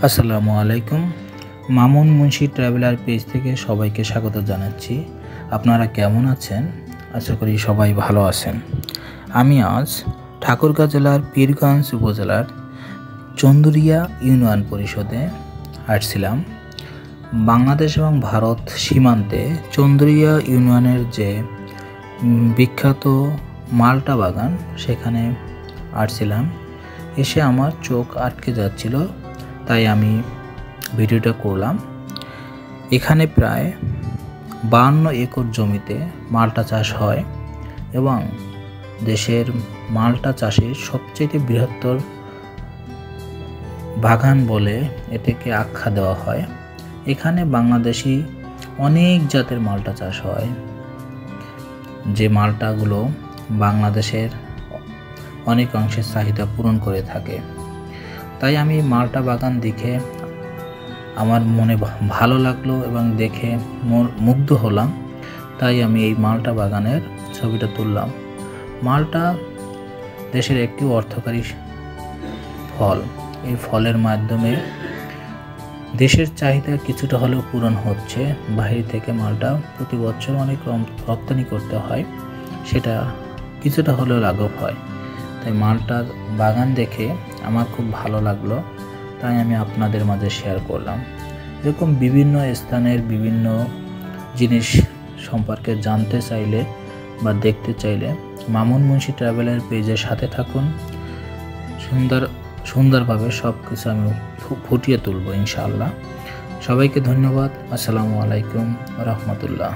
আসসালামু আলাইকুম। Mamun Munshi traveller page থেকে সবাইকে স্বাগত জানাচ্ছি। আপনারা কেমন আছেন? আশা করি সবাই ভালো আছেন। আমি আজ ঠাকুরগাঁও জেলার পীরগঞ্জ উপজেলার চন্দুরিয়া ইউনিয়ন পরিষদে আসছিলাম। বাংলাদেশ এবং ভারত সীমান্তে চন্দুরিয়া ইউনিয়নের যে বিখ্যাত মালটা বাগান, সেখানে আসছিলাম। এসে আমার চোখ আটকে যাচ্ছিল, তাই আমি ভিডিওটা করলাম। এখানে প্রায় 52 একর জমিতে মালটা চাষ হয় এবং দেশের মালটা চাষের সবচেয়ে বৃহত্তর বাগান বলে এটাকে আখ্যা দেওয়া হয়। এখানে বাংলাদেশি অনেক জাতের মালটা চাষ হয়, যে মালটাগুলো বাংলাদেশের অনেক অংশের চাহিদা পূরণ করে থাকে। তাই আমি মালটা বাগান দেখে আমার মনে ভালো লাগলো এবং দেখে মুগ্ধ হলাম। তাই আমি এই মালটা বাগানের ছবিটা তুললাম। মালটা দেশের একটি অর্থকারী ফল। এই ফলের মাধ্যমে দেশের চাহিদা কিছুটা হলেও পূরণ হচ্ছে। বাইরে থেকে মালটা প্রতি বছর অনেক রপ্তানি করতে হয়, সেটা কিছুটা হলেও লাঘব হয়। তাই মালটার বাগান দেখে আমার খুব ভালো লাগলো, তাই আমি আপনাদের মাঝে শেয়ার করলাম। এরকম বিভিন্ন স্থানের বিভিন্ন জিনিস সম্পর্কে জানতে চাইলে বা দেখতে চাইলে মামুন মুন্সি ট্রাভেলের পেজের সাথে থাকুন। সুন্দরভাবে সব কিছু আমি ফুটিয়ে তুলব ইনশাআল্লাহ। সবাইকে ধন্যবাদ। আসসালামু আলাইকুম ওয়া রাহমাতুল্লাহ।